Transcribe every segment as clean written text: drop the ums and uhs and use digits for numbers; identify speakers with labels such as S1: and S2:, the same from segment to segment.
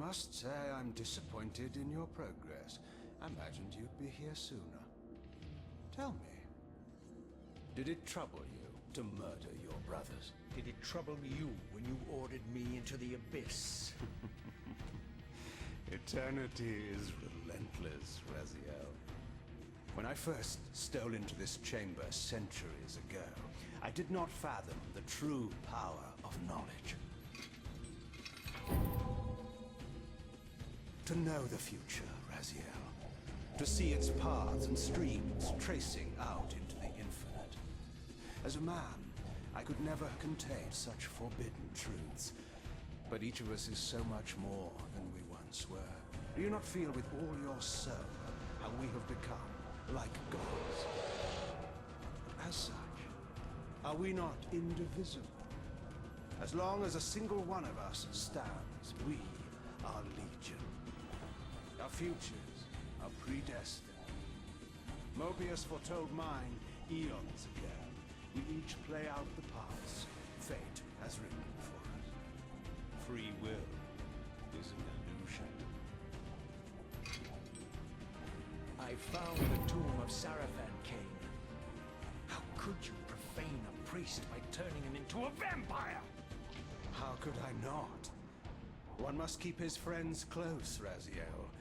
S1: must say I'm disappointed in your progress. I imagined you'd be here sooner. Tell me, did it trouble you to murder your brothers?
S2: Did it trouble you when you ordered me into the abyss?
S1: Eternity is relentless, Raziel. When I first stole into this chamber centuries ago, I did not fathom the true power of knowledge. To know the future, Raziel. To see its paths and streams tracing out into the infinite. As a man, I could never contain such forbidden truths. But each of us is so much more than we once were. Do you not feel with all your soul how we have become like gods? As such, are we not indivisible? As long as a single one of us stands, we are legion. Our futures are predestined. Mobius foretold mine eons ago. We each play out the parts fate has written for us. Free will is an illusion.
S2: I found the tomb of Sarafan, Kain. How could you profane a priest by turning him into a vampire?
S1: How could I not? One must keep his friends close, Raziel,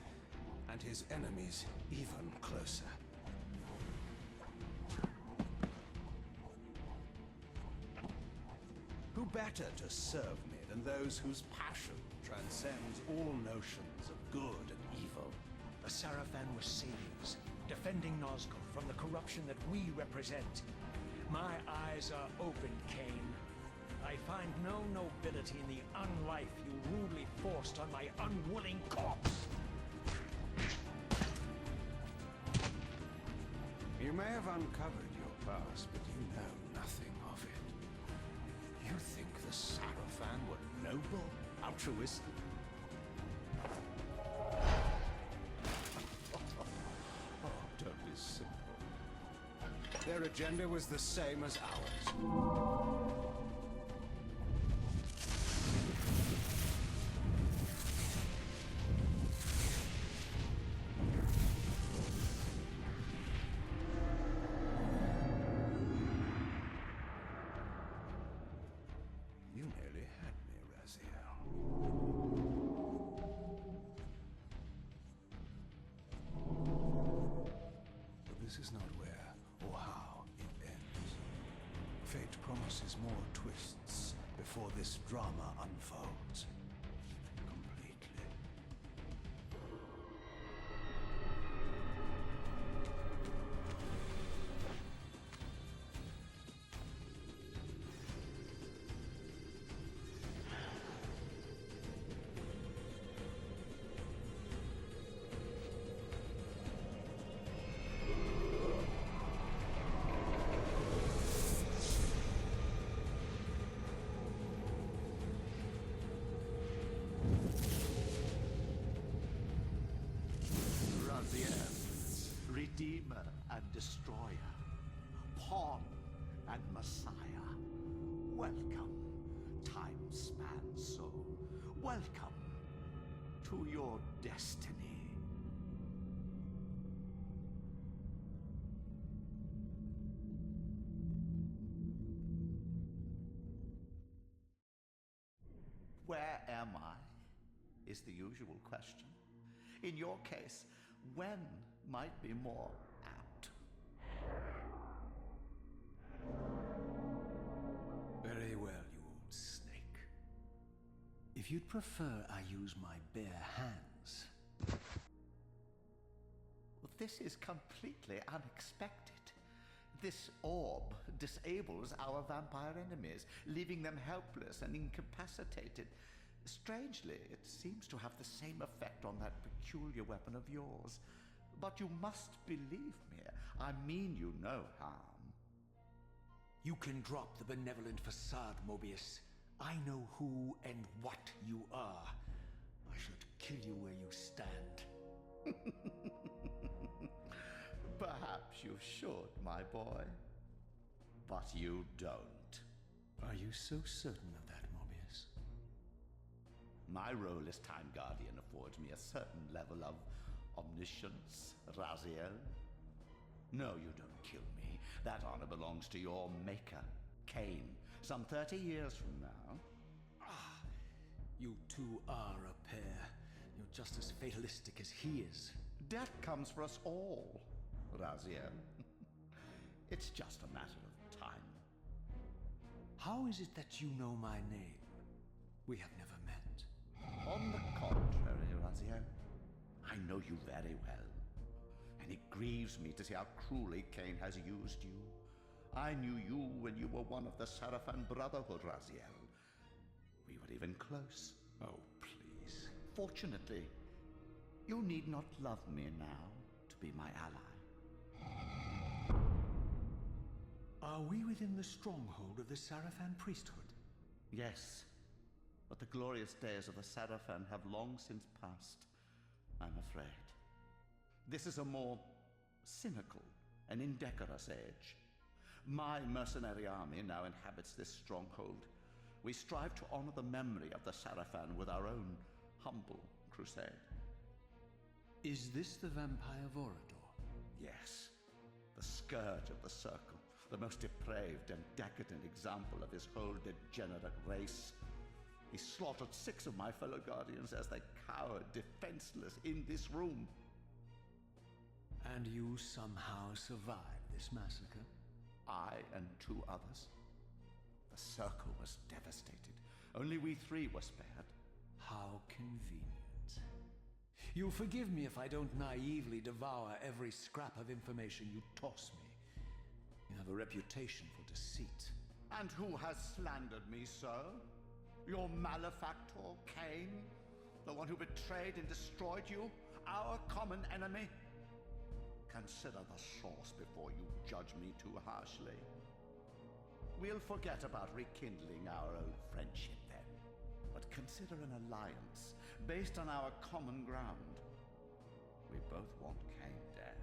S1: and his enemies even closer. Who better to serve me than those whose passion transcends all notions of good and evil?
S2: The Sarafan were saviors, defending Nazgul from the corruption that we represent. My eyes are open, Kain. I find no nobility in the unlife you rudely forced on my unwilling corpse.
S1: You may have uncovered your past, but you know nothing of it. You think the Sarafan were noble, altruistic? Oh, don't be simple. Their agenda was the same as ours. You nearly had me, Raziel. But this is not where or how it ends. Fate promises more twists before this drama unfolds completely.
S3: Redeemer and Destroyer, Pawn and Messiah. Welcome, time-span soul. Welcome to your destiny. Where am I? Is the usual question. In your case, when might be more apt.
S1: Very well, you old snake. If you'd prefer I use my bare hands...
S3: Well, this is completely unexpected. This orb disables our vampire enemies, leaving them helpless and incapacitated. Strangely, it seems to have the same effect on that peculiar weapon of yours. But you must believe me. I mean you no harm.
S2: You can drop the benevolent facade, Mobius. I know who and what you are. I should kill you where you stand.
S3: Perhaps you should, my boy. But you don't.
S1: Are you so certain of that, Mobius?
S3: My role as Time Guardian affords me a certain level of omniscience, Raziel. No, you don't kill me. That honor belongs to your maker, Kain, some 30 years from now.
S2: You two are a pair. You're just as fatalistic as he is.
S3: Death comes for us all, Raziel. It's just a matter of time.
S2: How is it that you know my name? We have never met.
S3: On the contrary, Raziel, I know you very well. And it grieves me to see how cruelly Kain has used you. I knew you when you were one of the Sarafan Brotherhood, Raziel. We were even close.
S2: Oh, please.
S3: Fortunately, you need not love me now to be my ally.
S2: Are we within the stronghold of the Sarafan priesthood?
S3: Yes, but the glorious days of the Sarafan have long since passed, I'm afraid. This is a more cynical and indecorous age. My mercenary army now inhabits this stronghold. We strive to honor the memory of the Sarafan with our own humble crusade.
S2: Is this the vampire Vorador?
S3: Yes, the scourge of the Circle, the most depraved and decadent example of his whole degenerate race. He slaughtered 6 of my fellow Guardians as they cowered defenseless in this room.
S2: And you somehow survived this massacre?
S3: I and 2 others. The Circle was devastated. Only we 3 were spared.
S2: How convenient. You'll forgive me if I don't naively devour every scrap of information you toss me. You have a reputation for deceit.
S3: And who has slandered me so? Your malefactor, Kain? The one who betrayed and destroyed you? Our common enemy? Consider the source before you judge me too harshly. We'll forget about rekindling our old friendship then, but consider an alliance based on our common ground. We both want Kain dead.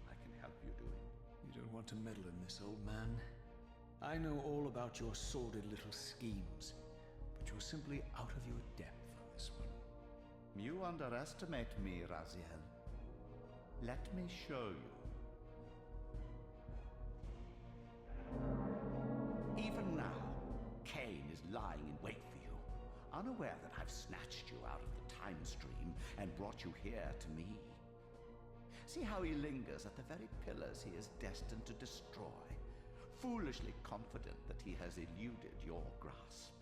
S3: I can help you do it.
S2: You don't want to meddle in this, old man. I know all about your sordid little schemes, but you're simply out of your depth on this one.
S3: You underestimate me, Raziel. Let me show you. Even now, Kain is lying in wait for you, unaware that I've snatched you out of the time stream and brought you here to me. See how he lingers at the very pillars he is destined to destroy, foolishly confident that he has eluded your grasp.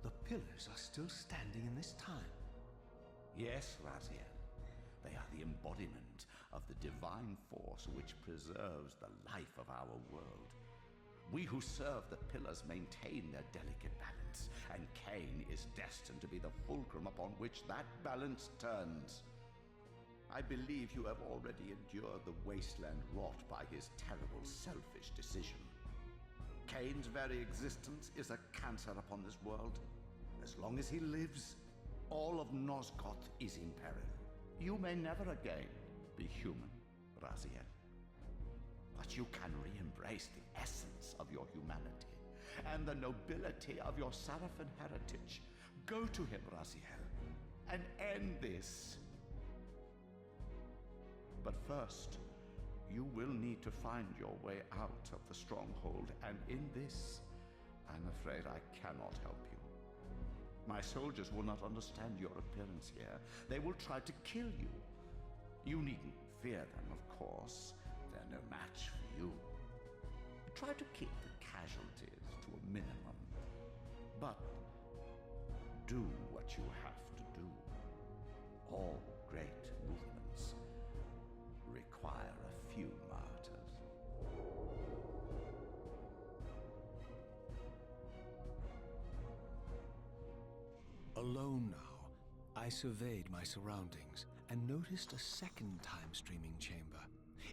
S2: The pillars are still standing in this time.
S3: Yes, Raziel. They are the embodiment of the divine force which preserves the life of our world. We who serve the pillars maintain their delicate balance, and Kain is destined to be the fulcrum upon which that balance turns. I believe you have already endured the wasteland wrought by his terrible, selfish decision. Kain's very existence is a cancer upon this world. As long as he lives, all of Nosgoth is in peril. You may never again be human, Raziel. But you can re-embrace the essence of your humanity and the nobility of your Sarafan heritage. Go to him, Raziel, and end this. But first, you will need to find your way out of the stronghold, and in this, I'm afraid I cannot help you. My soldiers will not understand your appearance here. They will try to kill you. You needn't fear them, of course. They're no match for you. Try to keep the casualties to a minimum. But do what you have to do. All great movements require a few martyrs.
S2: Alone now, I surveyed my surroundings and noticed a second time-streaming chamber.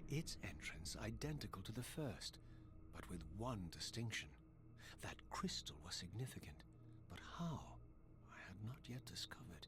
S2: Its entrance identical to the first, but with one distinction. That crystal was significant, but how, I had not yet discovered.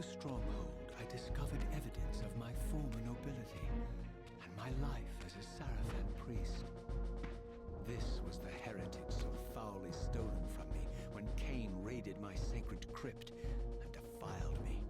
S4: stronghold, I discovered evidence of my former nobility and my life as a Sarafan priest. This was the heritage so foully stolen from me when Kain raided my sacred crypt and defiled me.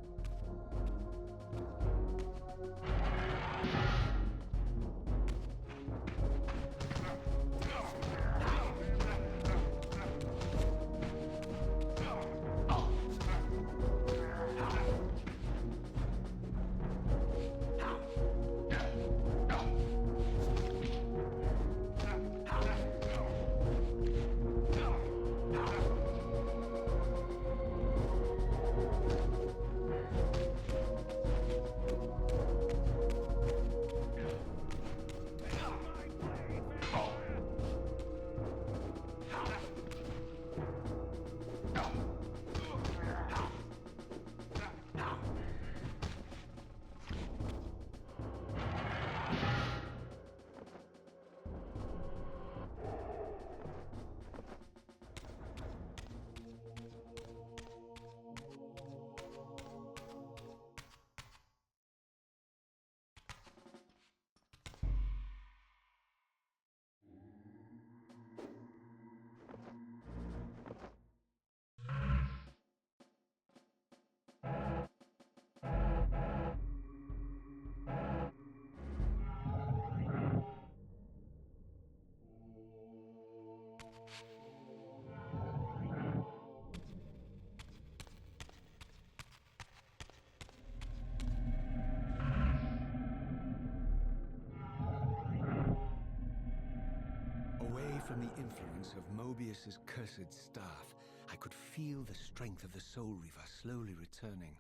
S4: Away from the influence of Mobius's cursed staff, I could feel the strength of the Soul Reaver slowly returning.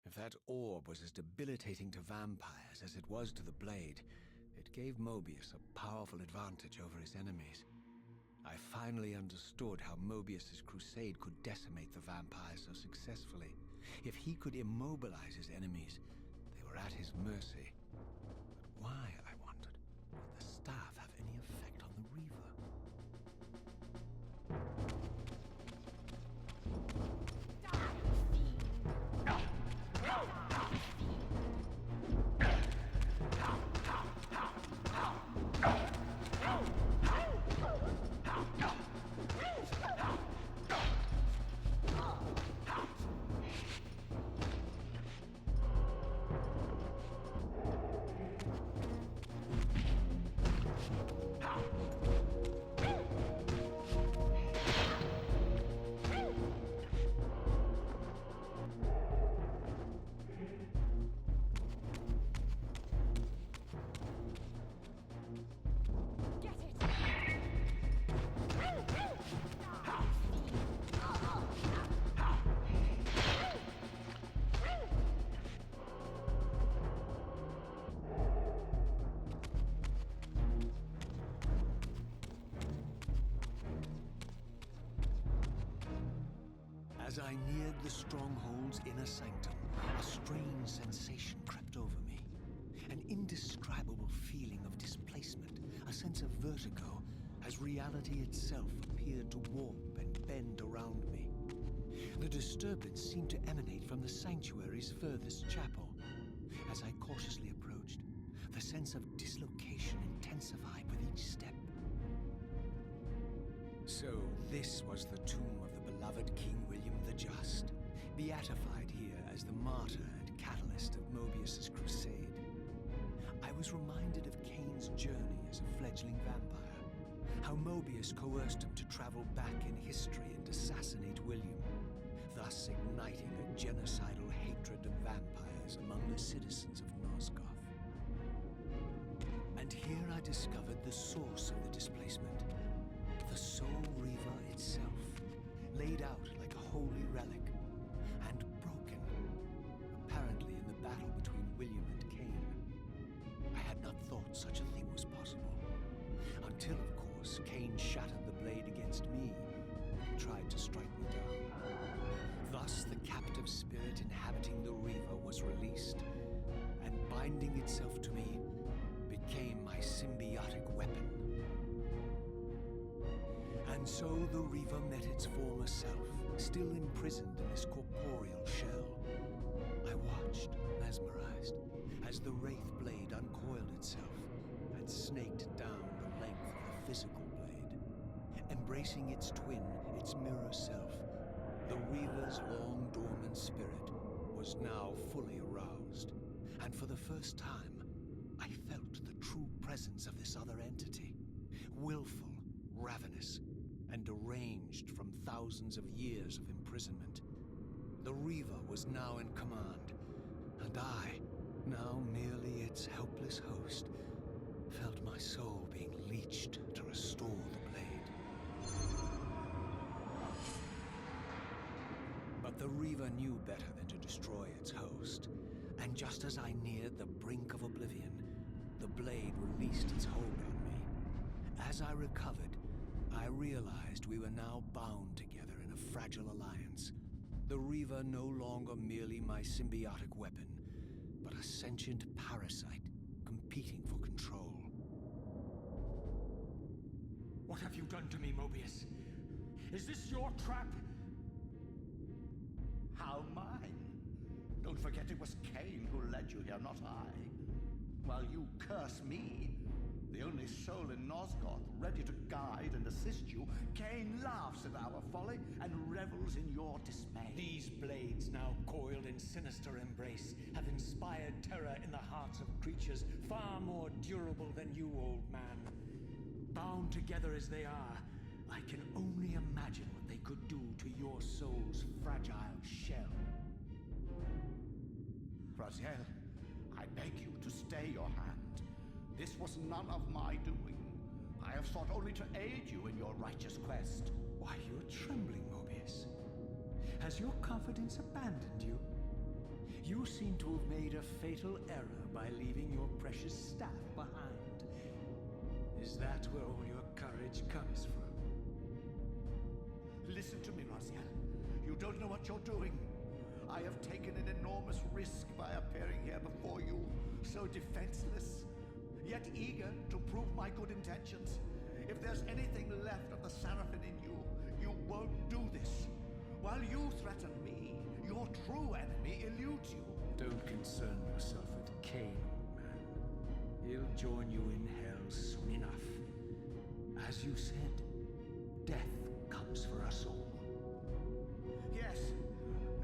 S4: If that orb was as debilitating to vampires as it was to the blade, it gave Mobius a powerful advantage over his enemies. I finally understood how Mobius's crusade could decimate the vampires so successfully. If he could immobilize his enemies, they were at his mercy. But why, I wondered, would the staff have any effect on the Reaver? As I neared the stronghold's inner sanctum, a strange sensation crept over me. An indescribable feeling of displacement, a sense of vertigo, as reality itself appeared to warp and bend around me. The disturbance seemed to emanate from the sanctuary's furthest chapel. As I cautiously approached, the sense of dislocation intensified with each step. So this was the tomb of the beloved King William the Just, beatified here as the martyr and catalyst of Mobius's crusade. I was reminded of Kain's journey as a fledgling vampire, how Mobius coerced him to travel back in history and assassinate William, thus igniting a genocidal hatred of vampires among the citizens of Nosgoth. And here I discovered the source of the displacement. The Soul Reaver itself, laid out like a holy relic, and broken, apparently in the battle between William and Kain. I had not thought such a thing was possible, until, of course, Kain shattered the blade against me and tried to strike me down. Thus, the captive spirit inhabiting the Reaver was released, and binding itself to me became my symbiotic weapon. And so the Reaver met its former self, still imprisoned in this corporeal shell. watched, mesmerized, as the Wraith blade uncoiled itself and snaked down the length of the physical blade. Embracing its twin, its mirror self, the Reaver's long-dormant spirit was now fully aroused, and for the first time, I felt the true presence of this other entity, willful, ravenous, and deranged from thousands of years of imprisonment. The Reaver was now in command, and I, now merely its helpless host, felt my soul being leeched to restore the blade. But the Reaver knew better than to destroy its host, and just as I neared the brink of oblivion, the blade released its hold on me. As I recovered, I realized we were now bound together in a fragile alliance. The Reaver no longer merely my symbiotic weapon, but a sentient parasite competing for control.
S2: What have you done to me, Mobius? Is this your trap?
S3: How mine? Don't forget it was Kain who led you here, not I. While you curse me, the only soul in Nosgoth ready to guide and assist you, Kain laughs at our folly and revels in your dismay.
S2: These blades, now coiled in sinister embrace, have inspired terror in the hearts of creatures far more durable than you, old man. Bound together as they are, I can only imagine what they could do to your soul's fragile shell.
S3: Raziel, I beg you to stay your hand. This was none of my doing. I have sought only to aid you in your righteous quest.
S2: Why, you're trembling, Mobius. Has your confidence abandoned you? You seem to have made a fatal error by leaving your precious staff behind. Is that where all your courage comes from?
S3: Listen to me, Raziel. You don't know what you're doing. I have taken an enormous risk by appearing here before you, so defenseless, yet eager to prove my good intentions. If there's anything left of the Seraphim in you, you won't do this. While you threaten me, your true enemy eludes you.
S2: Don't concern yourself with Kain, old man. He'll join you in hell soon enough. As you said, death comes for us all.
S3: Yes,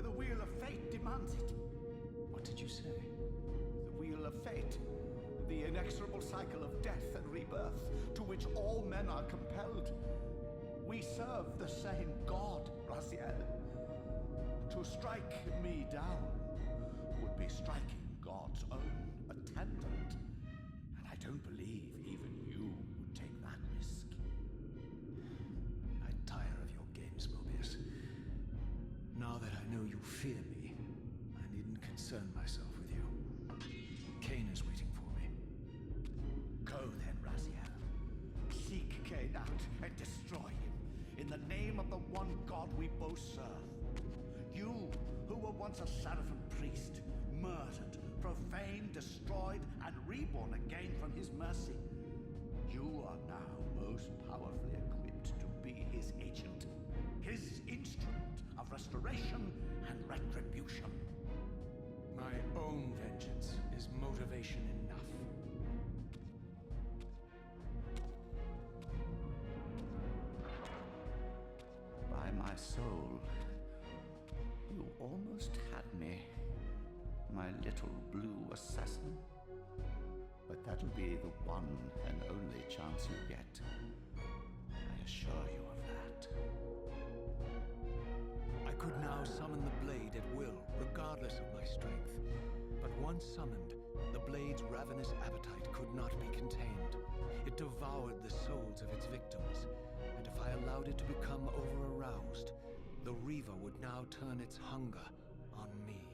S3: the wheel of fate demands it.
S2: What did you say?
S3: The wheel of fate. The inexorable cycle of death and rebirth to which all men are compelled. We serve the same God, Raziel. To strike me down would be striking God's own attendant. And I don't believe even you would take that risk.
S2: I tire of your games, Mobius. Now that I know you fear me, I needn't concern myself with you. Kain is waiting for me.
S3: Go then, Raziel. Seek Kain out and destroy him in the name of the one God we both serve. You, who were once a Seraphim priest, murdered, profaned, destroyed, and reborn again from his mercy. You are now most powerfully equipped to be his agent, his instrument of restoration and retribution.
S2: My own vengeance is motivation enough.
S3: By my soul, you almost had me, my little blue assassin. But that'll be the one and only chance you get. I assure you of that.
S2: I could now summon the blade at will, regardless of my strength. But once summoned, the blade's ravenous appetite could not be contained. It devoured the souls of its victims, and if I allowed it to become over-aroused, the Reaver would now turn its hunger on me.